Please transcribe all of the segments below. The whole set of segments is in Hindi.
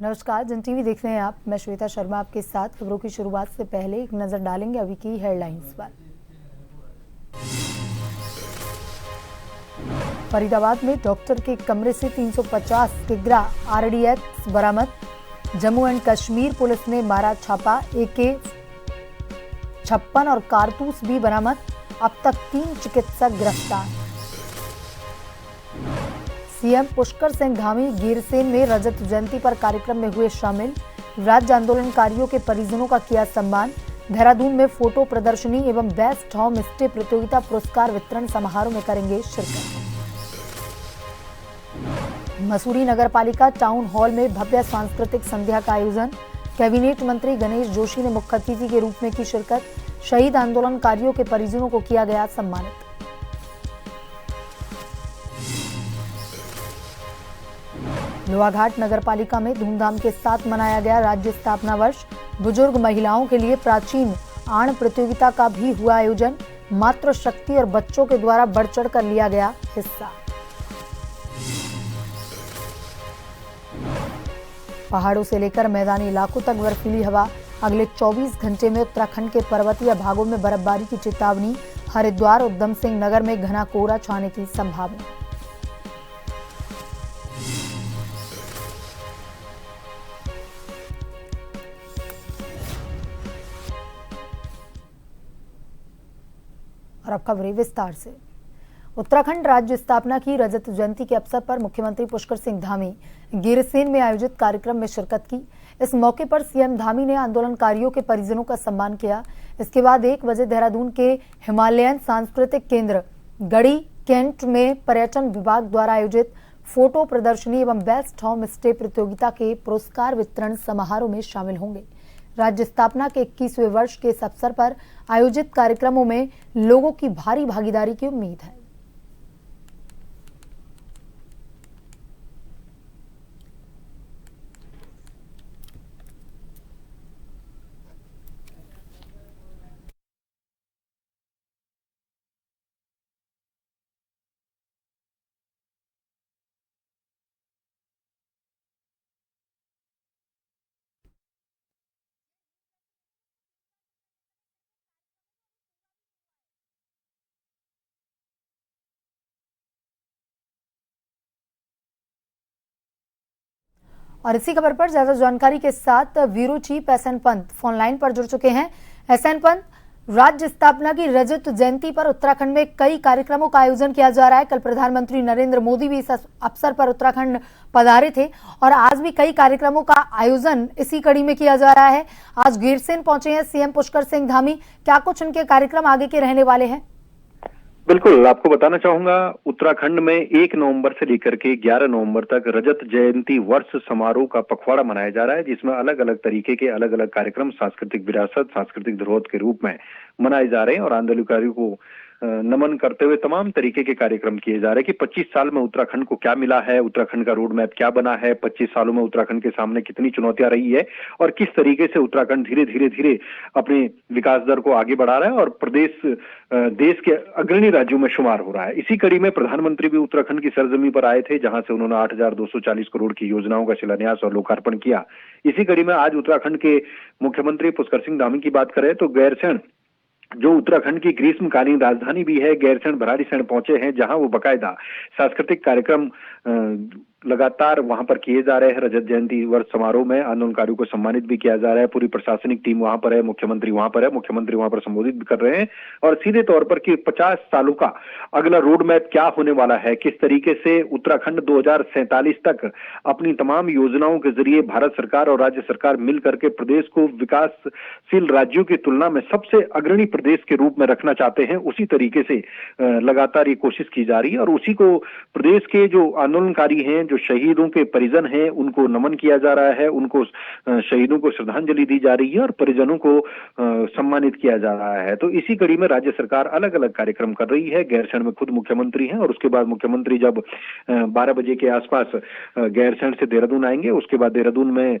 नमस्कार, जन टीवी देख रहे हैं आप। मैं श्वेता शर्मा आपके साथ। खबरों की शुरुआत से पहले एक नजर डालेंगे अभी की हेडलाइंस पर। फरीदाबाद में डॉक्टर के कमरे से 350 किग्रा आरडीएक्स बरामद। जम्मू एंड कश्मीर पुलिस ने मारा छापा। AK-56 और कारतूस भी बरामद। अब तक 3 चिकित्सक गिरफ्तार। सीएम पुष्कर सिंह धामी गीरसेन में रजत जयंती पर कार्यक्रम में हुए शामिल। राज्य आंदोलनकारियों के परिजनों का किया सम्मान। देहरादून में फोटो प्रदर्शनी एवं बेस्ट होम स्टे प्रतियोगिता पुरस्कार वितरण समारोह में करेंगे शिरकत। मसूरी नगरपालिका टाउन हॉल में भव्य सांस्कृतिक संध्या का आयोजन। कैबिनेट मंत्री गणेश जोशी ने मुख्य अतिथि के रूप में की शिरकत। शहीद आंदोलनकारियों के परिजनों को किया गया सम्मानित। लोहाघाट नगरपालिका में धूमधाम के साथ मनाया गया राज्य स्थापना वर्ष। बुजुर्ग महिलाओं के लिए प्राचीन आण प्रतियोगिता का भी हुआ आयोजन। मातृशक्ति और बच्चों के द्वारा बढ़ चढ़ कर लिया गया हिस्सा। पहाड़ों से लेकर मैदानी इलाकों तक बर्फीली हवा। अगले 24 घंटे में उत्तराखंड के पर्वतीय भागों में बर्फबारी की चेतावनी। हरिद्वार और उधम सिंह नगर में घना कोहरा छाने की संभावना। और अब खबरें विस्तार से। उत्तराखंड राज्य स्थापना की रजत जयंती के अवसर पर मुख्यमंत्री पुष्कर सिंह धामी गीरसेन में आयोजित कार्यक्रम में शिरकत की। इस मौके पर सीएम धामी ने आंदोलनकारियों के परिजनों का सम्मान किया। इसके बाद 1 बजे देहरादून के हिमालयन सांस्कृतिक केंद्र गढ़ी कैंट में पर्यटन विभाग द्वारा आयोजित फोटो प्रदर्शनी एवं बेस्ट होम स्टे प्रतियोगिता के पुरस्कार वितरण समारोह में शामिल होंगे। राज्य स्थापना के 21वें वर्ष के इस अवसर पर आयोजित कार्यक्रमों में लोगों की भारी भागीदारी की उम्मीद है। और इसी खबर पर ज्यादा जानकारी के साथ bureau chief SN Pant phone line पर जुड़ चुके हैं। एसएन पंत, राज्य स्थापना की रजत जयंती पर उत्तराखंड में कई कार्यक्रमों का आयोजन किया जा रहा है। कल प्रधानमंत्री नरेंद्र मोदी भी इस अवसर पर उत्तराखंड पधारे थे और आज भी कई कार्यक्रमों का आयोजन इसी कड़ी में किया जा रहा है। आज गीरसेन पहुंचे हैं सीएम पुष्कर सिंह धामी। क्या कुछ उनके कार्यक्रम आगे के रहने वाले हैं? बिल्कुल, आपको बताना चाहूंगा, उत्तराखंड में 1 नवंबर से लेकर के 11 नवंबर तक रजत जयंती वर्ष समारोह का पखवाड़ा मनाया जा रहा है, जिसमें अलग अलग तरीके के अलग अलग कार्यक्रम सांस्कृतिक विरासत, सांस्कृतिक धरोहर के रूप में मनाए जा रहे हैं और आंदोलनकारियों को नमन करते हुए तमाम तरीके के कार्यक्रम किए जा रहे हैं कि 25 साल में उत्तराखंड को क्या मिला है, उत्तराखंड का रोड मैप क्या बना है, 25 सालों में उत्तराखंड के सामने कितनी चुनौतियां रही है और किस तरीके से उत्तराखंड धीरे धीरे धीरे अपने विकास दर को आगे बढ़ा रहा है और प्रदेश देश के अग्रणी राज्यों में शुमार हो रहा है। इसी कड़ी में प्रधानमंत्री भी उत्तराखंड की सरजमी पर आए थे, जहां से उन्होंने 8,240 करोड़ की योजनाओं का शिलान्यास और लोकार्पण किया। इसी कड़ी में आज उत्तराखंड के मुख्यमंत्री पुष्कर सिंह धामी की बात करें तो गैरसैंण, जो उत्तराखंड की ग्रीष्मकालीन राजधानी भी है, गैरसैंण भराड़ीसैंण पहुंचे हैं, जहां वो बकायदा सांस्कृतिक कार्यक्रम लगातार वहां पर किए जा रहे हैं। रजत जयंती वर्ष समारोह में आंदोलनकारियों को सम्मानित भी किया जा रहा है। पूरी प्रशासनिक टीम वहां पर है, मुख्यमंत्री वहां पर है, मुख्यमंत्री वहां पर संबोधित भी कर रहे हैं और सीधे तौर पर कि 50 सालों का अगला रोड मैप क्या होने वाला है, किस तरीके से उत्तराखंड 2047 तक अपनी तमाम योजनाओं के जरिए भारत सरकार और राज्य सरकार मिल करके प्रदेश को विकासशील राज्यों की तुलना में सबसे अग्रणी प्रदेश के रूप में रखना चाहते हैं। उसी तरीके से लगातार ये कोशिश की जा रही है और उसी को प्रदेश के जो आंदोलनकारी हैं, जो शहीदों के परिजन हैं, उनको नमन किया जा रहा है, उनको शहीदों को श्रद्धांजलि दी जा रही है और परिजनों को सम्मानित किया जा रहा है। तो इसी कड़ी में राज्य सरकार अलग अलग कार्यक्रम कर रही है। गैरसैंण में खुद मुख्यमंत्री हैं और उसके बाद मुख्यमंत्री जब 12 बजे के आसपास गैरसैंण से देहरादून आएंगे, उसके बाद देहरादून में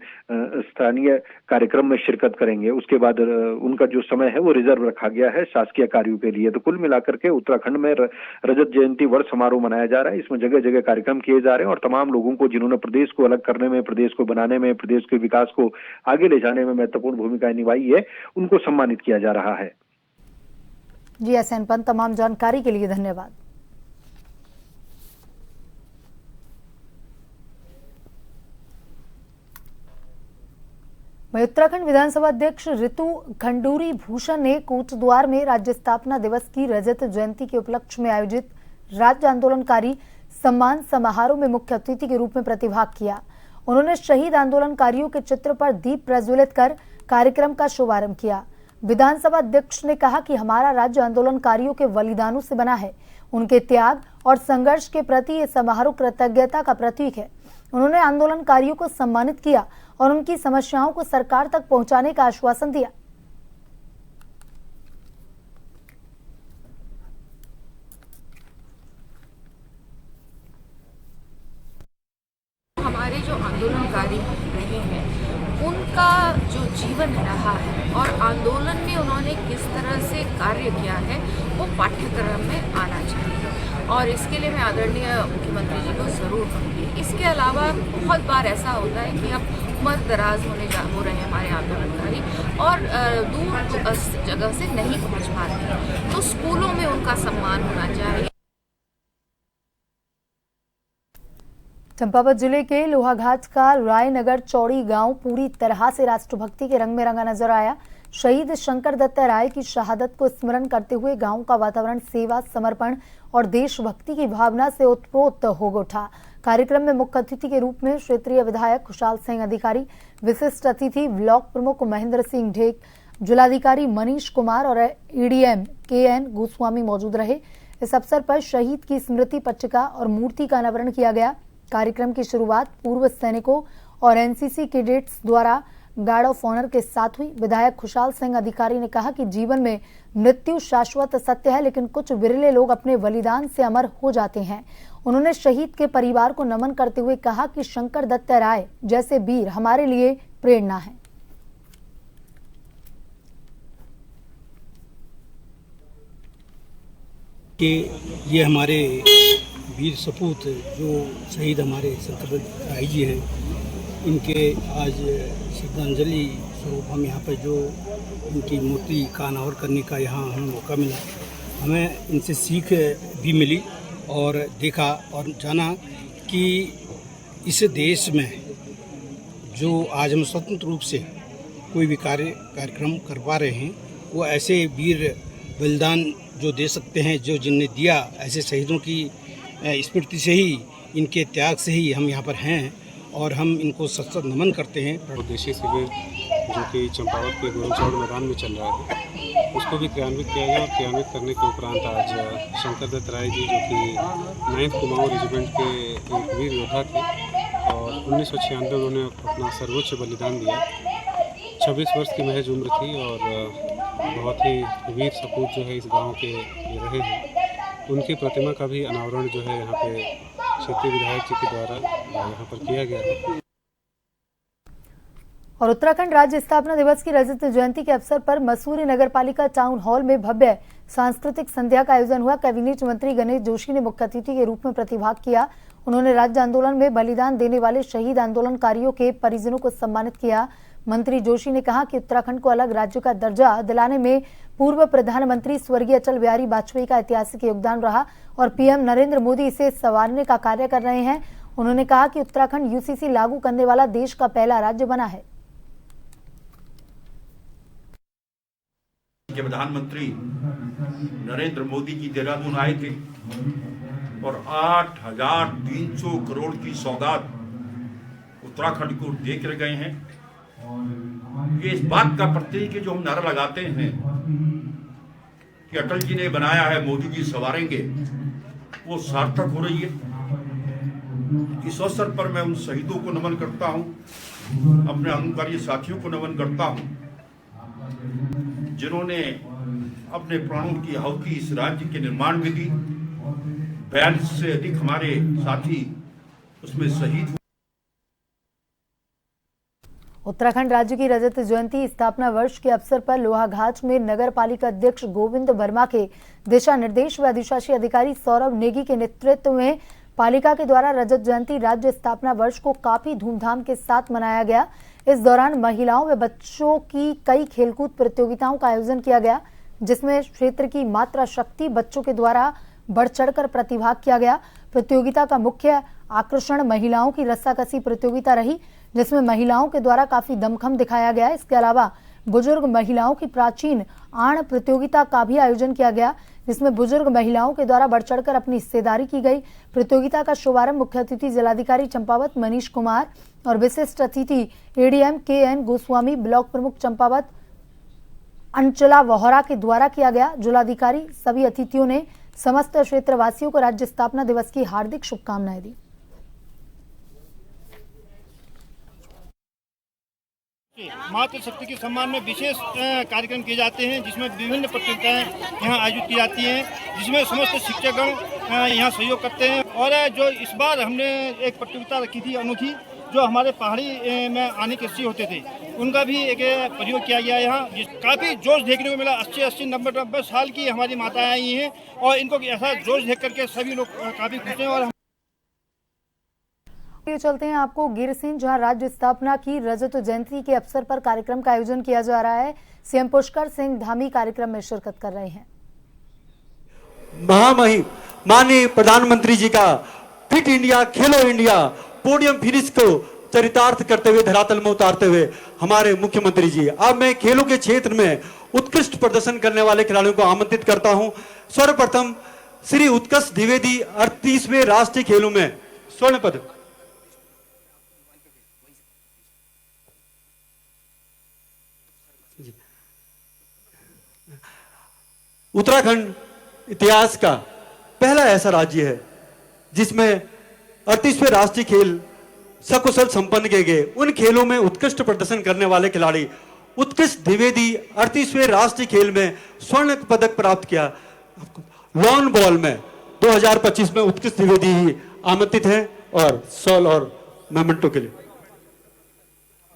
स्थानीय कार्यक्रम में शिरकत करेंगे। उसके बाद उनका जो समय है वो रिजर्व रखा गया है शासकीय कार्यों के लिए। तो कुल मिलाकर के उत्तराखंड में रजत जयंती वर्ष समारोह मनाया जा रहा है। इसमें जगह जगह कार्यक्रम किए जा रहे हैं और तमाम तमाम लोगों को जिन्होंने प्रदेश को अलग करने में, प्रदेश को बनाने में, प्रदेश के विकास को आगे ले जाने में महत्वपूर्ण भूमिका निभाई है, उनको सम्मानित किया जा रहा है। जी एसएन पंत, तमाम जानकारी के लिए धन्यवाद। वहीं उत्तराखंड विधानसभा अध्यक्ष ऋतु खंडूरी भूषण ने कोटद्वार में राज्य स्थापना दिवस की रजत जयंती के उपलक्ष्य में आयोजित राज्य आंदोलनकारी सम्मान समारोह में मुख्य अतिथि के रूप में प्रतिभाग किया। उन्होंने शहीद आंदोलनकारियों के चित्र पर दीप प्रज्वलित कर कार्यक्रम का शुभारंभ किया। विधानसभा अध्यक्ष ने कहा कि हमारा राज्य आंदोलनकारियों के बलिदानों से बना है। उनके त्याग और संघर्ष के प्रति ये समारोह कृतज्ञता का प्रतीक है। उन्होंने आंदोलनकारियों को सम्मानित किया और उनकी समस्याओं को सरकार तक पहुंचाने का आश्वासन दिया। हमारे जो आंदोलनकारी रहे हैं उनका जो जीवन रहा है और आंदोलन में उन्होंने किस तरह से कार्य किया है वो पाठ्यक्रम में आना चाहिए और इसके लिए मैं आदरणीय मुख्यमंत्री जी को ज़रूर कहूँगी। इसके अलावा बहुत बार ऐसा होता है कि अब उम्र दराज हो रहे हैं हमारे आंदोलनकारी और दूर जगह से नहीं पहुँच पाते हैं, तो स्कूलों में उनका सम्मान होना चाहिए। चंपावत जिले के लोहाघाट का रायनगर चौड़ी गांव पूरी तरह से राष्ट्रभक्ति के रंग में रंगा नजर आया। शहीद शंकर दत्त राय की शहादत को स्मरण करते हुए गांव का वातावरण सेवा, समर्पण और देशभक्ति की भावना से ओतप्रोत हो उठा। कार्यक्रम में मुख्य अतिथि के रूप में क्षेत्रीय विधायक खुशहाल सिंह अधिकारी, विशिष्ट अतिथि ब्लॉक प्रमुख महेंद्र सिंह ढेक, जिलाधिकारी मनीष कुमार और ईडीएम KN गोस्वामी मौजूद रहे। इस अवसर पर शहीद की स्मृति पट्टिका और मूर्ति का अनावरण किया गया। कार्यक्रम की शुरुआत पूर्व सैनिकों और NCC कैडेट्स द्वारा गार्ड ऑफ ऑनर के साथ हुई। विधायक खुशहाल सिंह अधिकारी ने कहा कि जीवन में मृत्यु शाश्वत सत्य है, लेकिन कुछ विरले लोग अपने बलिदान से अमर हो जाते हैं। उन्होंने शहीद के परिवार को नमन करते हुए कहा कि शंकर दत्त राय जैसे वीर हमारे लिए प्रेरणा है। कि ये हमारे वीर सपूत जो शहीद हमारे शंकर दत्त राय जी हैं, इनके आज श्रद्धांजलि स्वरूप हम यहाँ पर जो इनकी मूर्ति का अनावरण करने का यहाँ हमें मौका मिला। हमें इनसे सीख भी मिली और देखा और जाना कि इस देश में जो आज हम स्वतंत्र रूप से कोई भी कार्यक्रम करवा रहे हैं, वो ऐसे वीर बलिदान जो दे सकते हैं, जो जिनने दिया, ऐसे शहीदों की स्मृति से ही, इनके त्याग से ही हम यहाँ पर हैं और हम इनको सशक्त नमन करते हैं। स्वदेशी शिविर जो कि चंपावत के गोरखचौड़ मैदान में चल रहा है, उसको भी क्रियान्वित किया गया और क्रियान्वित करने के उपरांत आज शंकर दत्त राय जी जो कि 9th कुमाऊं रेजिमेंट के एक वीर योद्धा थे और 1996 उन्होंने अपना सर्वोच्च बलिदान दिया। 26 वर्ष की महज उम्र थी और बहुत ही वीर सपूत जो है इस गाँव के रहे हैं। उनकी प्रतिमा का भी अनावरण जो है यहाँ पे क्षेत्रीय विधायक जी के द्वारा यहाँ पर किया गया है। और उत्तराखंड राज्य स्थापना दिवस की रजत जयंती के अवसर पर मसूरी नगर पालिका टाउन हॉल में भव्य सांस्कृतिक संध्या का आयोजन हुआ। कैबिनेट मंत्री गणेश जोशी ने मुख्य अतिथि के रूप में प्रतिभाग किया। उन्होंने राज्य आंदोलन में बलिदान देने वाले शहीद आंदोलनकारियों के परिजनों को सम्मानित किया। मंत्री जोशी ने कहा कि उत्तराखंड को अलग राज्य का दर्जा दिलाने में पूर्व प्रधानमंत्री स्वर्गीय अटल बिहारी वाजपेयी का ऐतिहासिक योगदान रहा और PM नरेंद्र मोदी इसे संवारने का कार्य कर रहे हैं। उन्होंने कहा कि उत्तराखंड UCC लागू करने वाला देश का पहला राज्य बना है। प्रधानमंत्री नरेंद्र मोदी जी देहरादून आए थे और 8,300 करोड़ की सौगात उत्तराखंड को दे कर गए हैं। ये इस बात का प्रतीक है जो हम नारा लगाते हैं कि अटल जी ने बनाया है, मोदी जी संवारेंगे, वो सार्थक हो रही है। इस अवसर पर मैं उन शहीदों को नमन करता हूं, अपने आंदोलनकारी साथियों को नमन करता हूं, जिन्होंने अपने प्राणों की आहुति इस राज्य के निर्माण में दी। 42 से अधिक हमारे साथी उसमें शहीद हुए। उत्तराखंड राज्य की रजत जयंती स्थापना वर्ष के अवसर पर लोहाघाट में नगर पालिका अध्यक्ष गोविंद वर्मा के दिशा निर्देश व अधिशासी अधिकारी सौरभ नेगी के नेतृत्व में पालिका के द्वारा रजत जयंती राज्य स्थापना वर्ष को काफी धूमधाम के साथ मनाया गया। इस दौरान महिलाओं व बच्चों की कई खेलकूद प्रतियोगिताओं का आयोजन किया गया, जिसमें क्षेत्र की मात्रा शक्ति बच्चों के द्वारा बढ़ चढ़कर प्रतिभाग किया गया। प्रतियोगिता का मुख्य आकर्षण महिलाओं की रस्साकसी प्रतियोगिता रही, जिसमें महिलाओं के द्वारा काफी दमखम दिखाया गया। इसके अलावा बुजुर्ग महिलाओं की प्राचीन आण प्रतियोगिता का भी आयोजन किया गया, जिसमें बुजुर्ग महिलाओं के द्वारा बढ़ चढ़कर अपनी हिस्सेदारी की गई। प्रतियोगिता का शुभारंभ मुख्य अतिथि जिलाधिकारी चंपावत मनीष कुमार और विशिष्ट अतिथि एडीएम KN गोस्वामी, ब्लॉक प्रमुख चंपावत अंचला वोहरा के द्वारा किया गया। जिलाधिकारी सभी अतिथियों ने समस्त क्षेत्रवासियों को राज्य स्थापना दिवस की हार्दिक शुभकामनाएं दी। मातृशक्ति के सम्मान में विशेष कार्यक्रम किए जाते हैं, जिसमें विभिन्न प्रतियोगिताएं यहाँ आयोजित की जाती हैं, जिसमें समस्त शिक्षकगण यहाँ सहयोग करते हैं। और जो इस बार हमने एक प्रतियोगिता रखी थी अनोखी, जो हमारे पहाड़ी में आने के इच्छुक होते थे, उनका भी एक प्रयोग किया गया यहाँ। काफ़ी जोश देखने को मिला। 80 90 साल की हमारी माताएं आई हैं और इनको ऐसा जोश देख करके सभी लोग काफ़ी खुश हैं। और चलते हैं आपको गिरसिन, जहां राज्य स्थापना की रजत जयंती के अवसर पर कार्यक्रम का आयोजन किया जा रहा है। सीएम पुष्कर सिंह धामी कार्यक्रम में शिरकत कर रहे हैं। महामहिम माननीय प्रधानमंत्री जी का फिट इंडिया खेलो इंडिया पोडियम फिनिश को चरितार्थ करते हुए धरातल में उतारते हुए हमारे मुख्यमंत्री जी, अब मैं खेलों के क्षेत्र में उत्कृष्ट प्रदर्शन करने वाले खिलाड़ियों को आमंत्रित करता हूं। सर्वप्रथम श्री उत्कर्ष द्विवेदी 38वें राष्ट्रीय खेलों में स्वर्ण पदक। उत्तराखंड इतिहास का पहला ऐसा राज्य है जिसमें 38वें राष्ट्रीय खेल सकुशल संपन्न किए गए। उन खेलों में उत्कृष्ट प्रदर्शन करने वाले खिलाड़ी उत्कृष्ट द्विवेदी 38वें राष्ट्रीय खेल में स्वर्ण पदक प्राप्त किया। लॉन बॉल में 2025 में उत्कृष्ट द्विवेदी ही आमंत्रित हैं और शॉल और मेमेंटो के लिए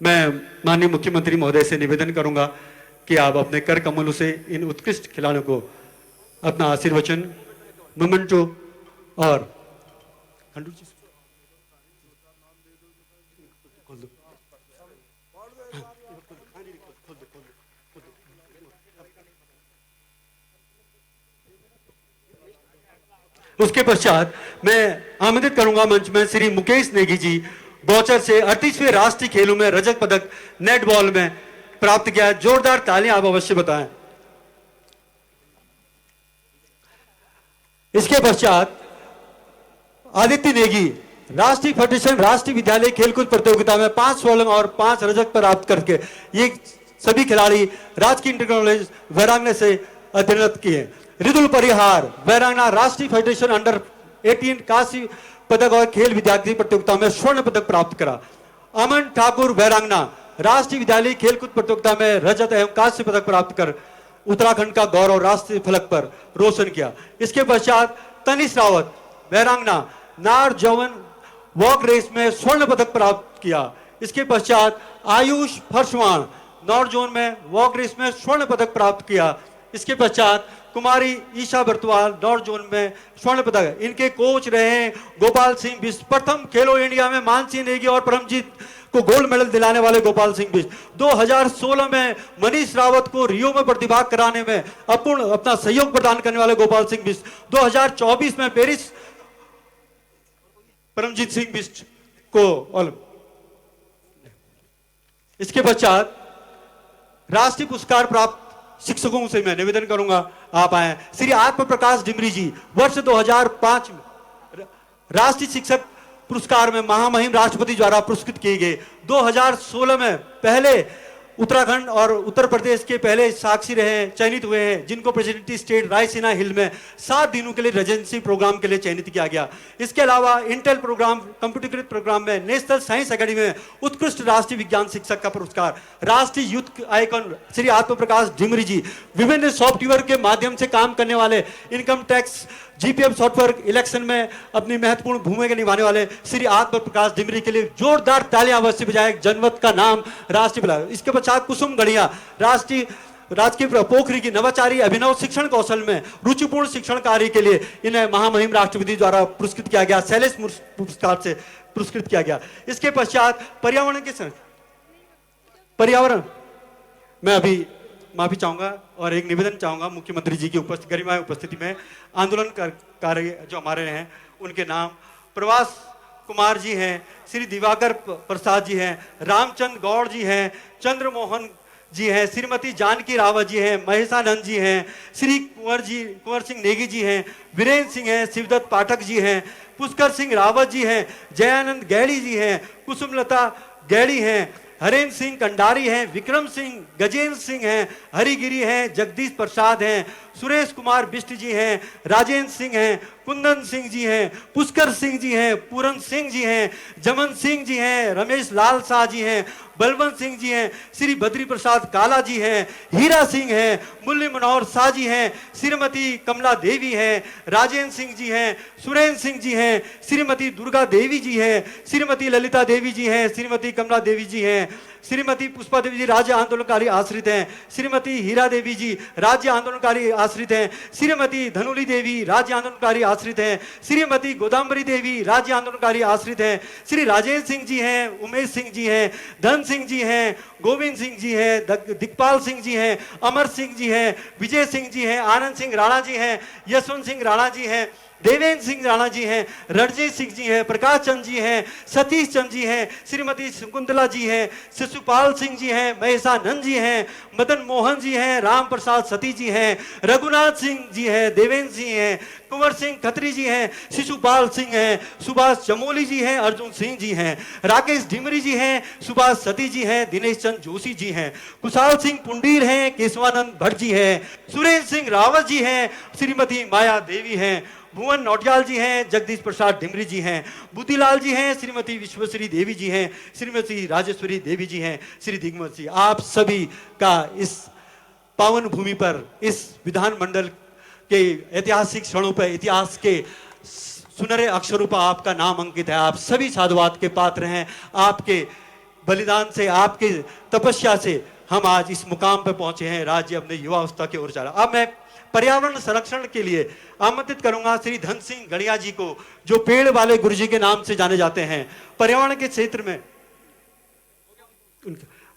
मैं माननीय मुख्यमंत्री महोदय से निवेदन करूंगा कि आप अपने कर कमलों से इन उत्कृष्ट खिलाड़ियों को अपना आशीर्वचन, मोमेंटो और उसके पश्चात मैं आमंत्रित करूंगा मंच में श्री मुकेश नेगी जी, बौचर से 38वें राष्ट्रीय खेलों में रजत पदक नेट बॉल में प्राप्त किया। जोरदार तालियां आप अवश्य बताएं। इसके पश्चात आदित्य नेगी राष्ट्रीय फेडरेशन राष्ट्रीय विद्यालय खेलकूद प्रतियोगिता में 5 स्वर्ण और 5 रजत प्राप्त करके ये सभी खिलाड़ी राजकीय इंटर कॉलेज वैरांगना से अध्ययनरत किए। रिदुल परिहार वैरांगना राष्ट्रीय फेडरेशन अंडर 18 कांस्य पदक और खेल विद्यार्थी प्रतियोगिता में स्वर्ण पदक प्राप्त करा। अमन ठाकुर वैरांगना राष्ट्रीय विद्यालय खेलकूद प्रतियोगिता में रजत एवं कांस्य पदक प्राप्त कर उत्तराखंड का गौरव राष्ट्रीय फलक पर रोशन किया। इसके पश्चात तनिष रावत वैरांगना नार जवन वॉक रेस में स्वर्ण पदक प्राप्त किया। इसके पश्चात आयुष फरसवान नॉर्थ जोन में वॉक रेस में स्वर्ण पदक प्राप्त किया। इसके पश्चात कुमारी ईशा बर्तवाल नॉर्थ जोन में स्वर्ण पदक। इनके कोच रहे हैं गोपाल सिंह बिष्ट। प्रथम खेलो इंडिया में मानसी नेगी और परमजीत को गोल्ड मेडल दिलाने वाले गोपाल सिंह बिष्ट। 2016 में मनीष रावत को रियो में प्रतिभाग कराने में अपूर्ण अपना सहयोग प्रदान करने वाले गोपाल सिंह बिष्ट। 2024 में पेरिस परमजीत सिंह बिष्ट को। इसके पश्चात राष्ट्रीय पुरस्कार प्राप्त शिक्षकों से मैं निवेदन करूंगा आप आए। श्री आत्म प्रकाश डिमरी जी वर्ष 2005 में राष्ट्रीय शिक्षक पुरस्कार में महामहिम राष्ट्रपति द्वारा पुरस्कृत किए गए। 2016 में पहले उत्तराखंड और उत्तर प्रदेश के पहले साक्षी रहे चयनित हुए हैं, जिनको प्रेसिडेंटी स्टेट रायसीना हिल में 7 दिनों के लिए रेजिडेंसी प्रोग्राम के लिए चयनित किया गया। इसके अलावा इंटेल प्रोग्राम कंप्यूटरीकृत प्रोग्राम में नेशनल साइंस अकेडमी में उत्कृष्ट राष्ट्रीय विज्ञान शिक्षक का पुरस्कार। राष्ट्रीय यूथ आइकन श्री आत्म प्रकाश डिमरी जी विभिन्न सॉफ्टवेयर के माध्यम से काम करने वाले, income tax GPF software election में अपनी महत्वपूर्ण भूमिका निभाने वाले श्री आत्म प्रकाश डिमरी के लिए जोरदार तालियां अवश्य बजाएं। जनमत का नाम राष्ट्रीय बुलाए। इसके पश्चात कुसुम गढ़िया राष्ट्रीय राजकीय पोखरी की नवाचारी अभिनव शिक्षण कौशल में रुचिपूर्ण शिक्षण कार्य के लिए इन्हें महामहिम राष्ट्रपति द्वारा पुरस्कृत किया गया, शैलेश पुरस्कार से पुरस्कृत किया गया। इसके पश्चात पर्यावरण मैं अभी माफी चाहूंगा और एक निवेदन चाहूंगा मुख्यमंत्री जी की गरिमामय उपस्थिति में आंदोलनकारी जो हमारे हैं उनके नाम प्रवास कुमार जी हैं, श्री दिवाकर प्रसाद जी हैं, रामचंद्र गौड़ जी हैं, चंद्रमोहन जी हैं, श्रीमती जानकी रावत जी हैं, महेशानंद जी हैं, श्री कुंवर सिंह नेगी जी हैं, वीरेंद्र सिंह हैं, शिवदत्त पाठक जी हैं, पुष्कर सिंह रावत जी हैं, जयानंद गैड़ी जी हैं, कुसुमलता गैड़ी हैं, हरेंद्र सिंह कंडारी हैं, विक्रम सिंह गजेंद्र सिंह हैं, हरिगिरी हैं, जगदीश प्रसाद हैं, सुरेश कुमार बिष्ट जी हैं, राजेंद्र सिंह हैं, कुंदन सिंह जी हैं, पुष्कर सिंह जी हैं, पूरन सिंह जी हैं, जमन सिंह जी हैं, रमेश लाल शाह जी हैं, बलवंत सिंह जी हैं, श्री बद्री प्रसाद काला जी हैं, हीरा सिंह हैं, मुरली मनोहर शाह जी हैं, श्रीमती कमला देवी हैं, राजेंद्र सिंह जी हैं, सुरेंद्र सिंह जी हैं, श्रीमती दुर्गा देवी जी हैं, श्रीमती ललिता देवी जी हैं, श्रीमती कमला देवी जी हैं, श्रीमती पुष्पा देवी जी राज्य आंदोलनकारी आश्रित हैं, श्रीमती हीरा देवी जी राज्य आंदोलनकारी आश्रित हैं, श्रीमती धनुली देवी राज्य आंदोलनकारी आश्रित हैं, श्रीमती गोदाम्बरी देवी राज्य आंदोलनकारी आश्रित हैं, श्री राजेंद्र सिंह जी हैं, उमेश सिंह जी हैं, धन सिंह जी हैं, गोविंद सिंह जी हैं, दिखपाल सिंह जी हैं, अमर सिंह जी हैं, विजय सिंह जी हैं, आनंद सिंह राणा जी हैं, यशवंत सिंह राणा जी हैं, देवेंद्र सिंह राणा जी हैं, रणजीत सिंह जी हैं, प्रकाश चंद जी हैं, सतीश चंद जी हैं, श्रीमती शकुंतला जी हैं, शिशुपाल सिंह जी हैं, महेशानंद जी हैं, मदन मोहन जी हैं, राम प्रसाद सती जी हैं, रघुनाथ सिंह जी हैं, देवेंद्र सिंह हैं, कुंवर सिंह खत्री जी हैं, शिशुपाल सिंह हैं, सुभाष चमोली जी हैं, अर्जुन सिंह जी हैं, राकेश ढिमरी जी हैं, सुभाष सती जी हैं, दिनेश चंद जोशी जी हैं, कुशाल सिंह पुंडीर हैं, केशवानंद भट्ट जी हैं, सुरेंद्र सिंह रावत जी हैं, श्रीमती माया देवी हैं, भुवन नौटियाल जी हैं, जगदीश प्रसाद डिमरी जी हैं, बुद्धिलाल जी हैं, श्रीमती विश्वश्री देवी जी हैं, श्रीमती राजेश्वरी देवी जी हैं, श्री दिग्मत जी, आप सभी का इस पावन भूमि पर इस विधानमंडल के ऐतिहासिक क्षणों पर इतिहास के सुनहरे अक्षरों पर आपका नाम अंकित है। आप सभी साधुवाद के पात्र हैं। आपके बलिदान से, आपके तपस्या से हम आज इस मुकाम पर पहुंचे हैं। राज्य अपने युवावस्था की ओर जा रहा। अब मैं पर्यावरण संरक्षण के लिए आमंत्रित करूंगा श्री धन सिंह गढ़िया जी को, जो पेड़ वाले गुरुजी के नाम से जाने जाते हैं पर्यावरण के क्षेत्र में।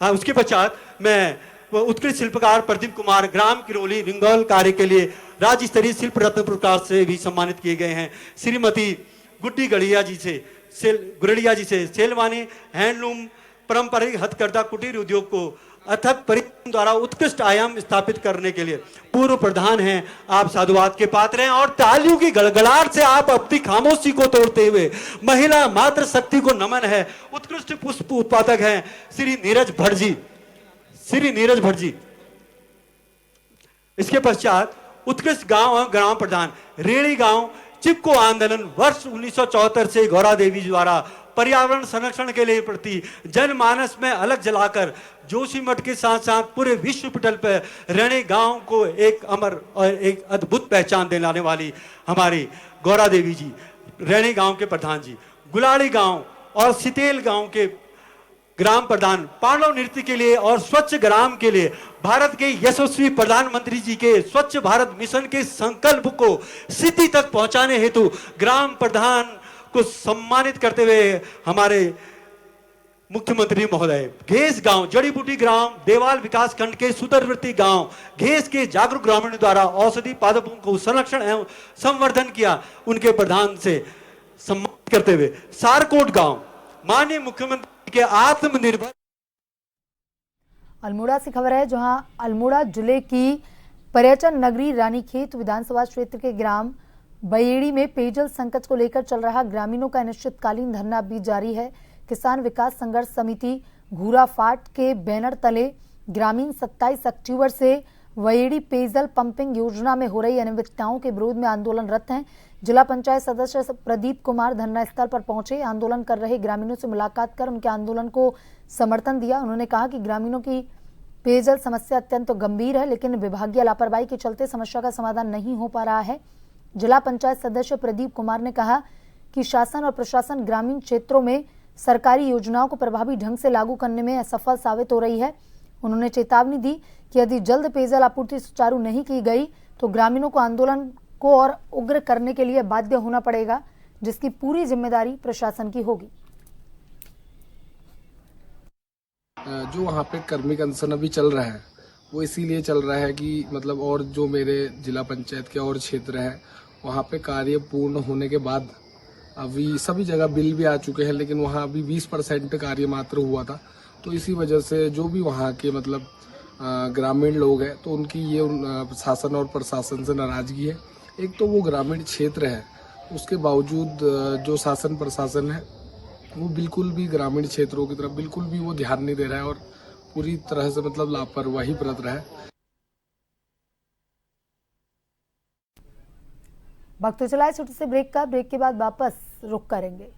उसके पश्चात मैं उत्कृष्ट शिल्पकार प्रदीप कुमार ग्राम किरोली रिंगौल कार्य के लिए राज्य स्तरीय शिल्प रत्न पुरस्कार से भी सम्मानित किए गए हैं। श्रीमती गुड्डी गुड़िया जी से सेलवानी हैंडलूम पारंपरिक हथकरघा कुटीर उद्योग को अथक परिश्रम द्वारा उत्कृष्ट आयाम स्थापित करने के लिए पूर्व प्रधान हैं। आप साधुवाद के पात्र हैं और तालियों की गड़गड़ाहट से आप अपनी खामोशी को तोड़ते हुए महिला मातृ शक्ति को नमन है। उत्कृष्ट पुष्प उत्पादक हैं श्री नीरज भट्ट जी। इसके पश्चात उत्कृष्ट गांव और ग्राम प्रधान रेड़ी गांव चिपको आंदोलन वर्ष 1974 से गौरा देवी द्वारा पर्यावरण संरक्षण के लिए प्रति जनमानस में अलग जलाकर जोशीमठ के साथ साथ पूरे विश्व पटल पर रेणी गांव को एक अमर और एक अद्भुत पहचान दिलाने वाली हमारी गौरा देवी जी, रेणी गांव के प्रधान जी, गुलाड़ी गांव और सितेल गांव के ग्राम प्रधान, पांडव नृत्य के लिए और स्वच्छ ग्राम के लिए भारत के यशस्वी प्रधानमंत्री जी के स्वच्छ भारत मिशन के संकल्प को सिद्धि तक पहुंचाने हेतु ग्राम प्रधान को सम्मानित करते हुए हमारे मुख्यमंत्री महोदय घेस गांव जड़ी बूटी ग्राम देवाल विकास खंड के सुदरवर्ती गांव घेस के जागरूक ग्रामीण द्वारा औषधि पादपों को संरक्षण एवं संवर्धन किया, उनके प्रधान से सम्मानित करते हुए सारकोट गांव माननीय मुख्यमंत्री के आत्मनिर्भर। अल्मोड़ा से खबर है, जहां अल्मोड़ा जिले की पर्यटन नगरी रानीखेत विधानसभा क्षेत्र के ग्राम बयेड़ी में पेयजल संकट को लेकर चल रहा ग्रामीणों का अनिश्चितकालीन धरना भी जारी है। किसान विकास संघर्ष समिति घूराफाट के बैनर तले ग्रामीण 27 अक्टूबर से वयेड़ी पेयजल पंपिंग योजना में हो रही अनियमितताओं के विरोध में आंदोलनरत हैं। जिला पंचायत सदस्य प्रदीप कुमार धरना स्थल पर पहुंचे, आंदोलन कर रहे ग्रामीणों से मुलाकात कर उनके आंदोलन को समर्थन दिया। उन्होंने कहा कि ग्रामीणों की पेयजल समस्या अत्यंत गंभीर है, लेकिन विभागीय लापरवाही के चलते समस्या का समाधान नहीं हो पा रहा है। जिला पंचायत सदस्य प्रदीप कुमार ने कहा कि शासन और प्रशासन ग्रामीण क्षेत्रों में सरकारी योजनाओं को प्रभावी ढंग से लागू करने में असफल साबित हो रही है। उन्होंने चेतावनी दी कि यदि जल्द पेयजल आपूर्ति सुचारू नहीं की गई तो ग्रामीणों को आंदोलन को और उग्र करने के लिए बाध्य होना पड़ेगा, जिसकी पूरी जिम्मेदारी प्रशासन की होगी। जो वहाँ पे कर्मिक अनशन अभी चल रहा है वो इसीलिए चल रहा है कि मतलब और जो मेरे जिला पंचायत के और क्षेत्र है वहाँ पे कार्य पूर्ण होने के बाद अभी सभी जगह बिल भी आ चुके हैं, लेकिन वहाँ अभी 20% कार्य मात्र हुआ था। तो इसी वजह से जो भी वहाँ के मतलब ग्रामीण लोग हैं तो उनकी ये शासन और प्रशासन से नाराजगी है। एक तो वो ग्रामीण क्षेत्र है, उसके बावजूद जो शासन प्रशासन है वो बिल्कुल भी ग्रामीण क्षेत्रों की तरफ बिल्कुल भी वो ध्यान नहीं दे रहा है और पूरी तरह से मतलब लापरवाही बरत रहा है। वक्त तो चला है छोटे से ब्रेक का। ब्रेक के बाद वापस रुक करेंगे।